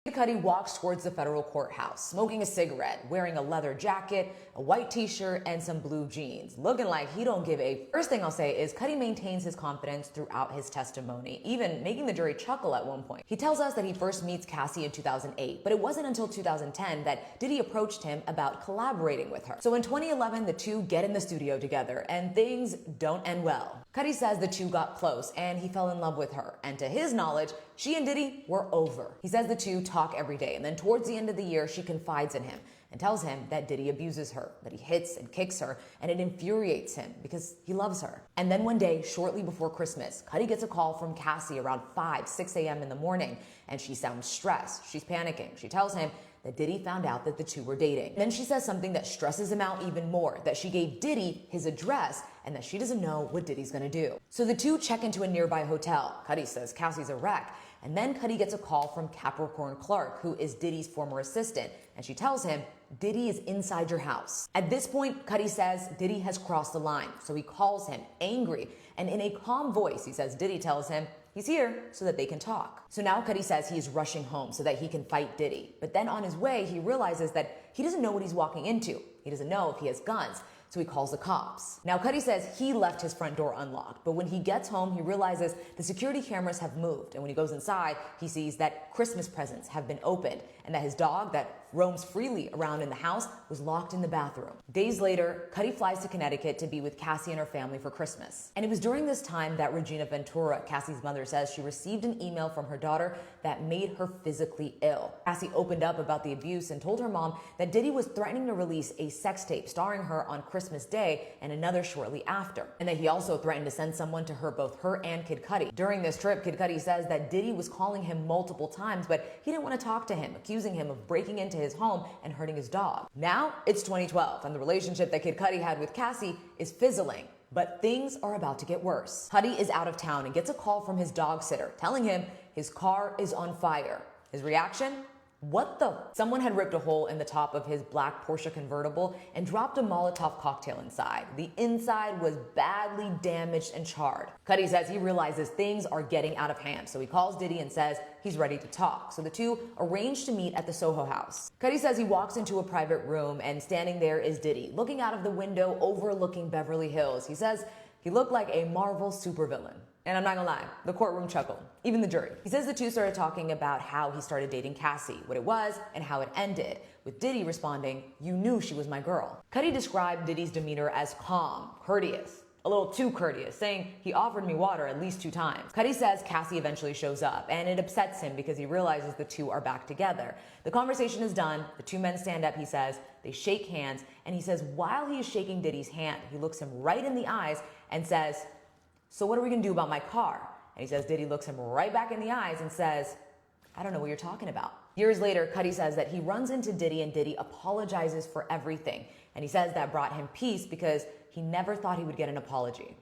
Kid Cudi walks towards the federal courthouse, smoking a cigarette, wearing a leather jacket, a white t-shirt, and some blue jeans, looking like he don't give a. First thing I'll say is Cudi maintains his confidence throughout his testimony, even making the jury chuckle at one point. He tells us that he first meets Cassie in 2008, but it wasn't until 2010 that Diddy approached him about collaborating with her. So in 2011, the two get in the studio together, and things don't end well. Cudi says the two got close, and he fell in love with her, and to his knowledge, she and Diddy were over. He says the two talk every day, and then towards the end of the year, she confides in him and tells him that Diddy abuses her, that he hits and kicks her, and it infuriates him because he loves her. And then one day, shortly before Christmas, Cudi gets a call from Cassie around 5, 6 a.m. in the morning, and she sounds stressed. She's panicking. She tells him that Diddy found out that the two were dating. Then she says something that stresses him out even more, that she gave Diddy his address and that she doesn't know what Diddy's gonna do. So the two check into a nearby hotel. Cudi says Cassie's a wreck. And then Cudi gets a call from Capricorn Clark, who is Diddy's former assistant, and she tells him, Diddy is inside your house. At this point, Cudi says Diddy has crossed the line, so he calls him, angry, and in a calm voice, he says Diddy tells him he's here so that they can talk. So now Cudi says he's rushing home so that he can fight Diddy. But then on his way, he realizes that he doesn't know what he's walking into. He doesn't know if he has guns. So he calls the cops. Now, Cudi says he left his front door unlocked, but when he gets home, he realizes the security cameras have moved. And when he goes inside, he sees that Christmas presents have been opened and that his dog that roams freely around in the house was locked in the bathroom. Days later, Cudi flies to Connecticut to be with Cassie and her family for Christmas. And it was during this time that Regina Ventura, Cassie's mother, says she received an email from her daughter that made her physically ill. Cassie opened up about the abuse and told her mom that Diddy was threatening to release a sex tape starring her on Christmas Day and another shortly after, and that he also threatened to send someone to her, both her and Kid Cudi. During this trip, Kid Cudi says that Diddy was calling him multiple times, but he didn't want to talk to him, accusing him of breaking into his home and hurting his dog. Now it's 2012, and the relationship that Kid Cudi had with Cassie is fizzling. But things are about to get worse. Cudi is out of town and gets a call from his dog sitter telling him his car is on fire. His reaction? What the? Someone had ripped a hole in the top of his black Porsche convertible and dropped a Molotov cocktail inside. The inside was badly damaged and charred. Cudi says he realizes things are getting out of hand, so he calls Diddy and says he's ready to talk. So the two arrange to meet at the Soho house. Cudi says he walks into a private room and standing there is Diddy, looking out of the window overlooking Beverly Hills. He says he looked like a Marvel supervillain. And I'm not gonna lie, the courtroom chuckled, even the jury. He says the two started talking about how he started dating Cassie, what it was, and how it ended, with Diddy responding, "You knew she was my girl." Cudi described Diddy's demeanor as calm, courteous, a little too courteous, saying he offered me water at least 2 times. Cudi says Cassie eventually shows up, and it upsets him because he realizes the two are back together. The conversation is done, the two men stand up, he says, they shake hands, and he says while he is shaking Diddy's hand, he looks him right in the eyes and says, "So what are we gonna do about my car?" And he says Diddy looks him right back in the eyes and says, "I don't know what you're talking about." Years later, Cudi says that he runs into Diddy and Diddy apologizes for everything. And he says that brought him peace because he never thought he would get an apology.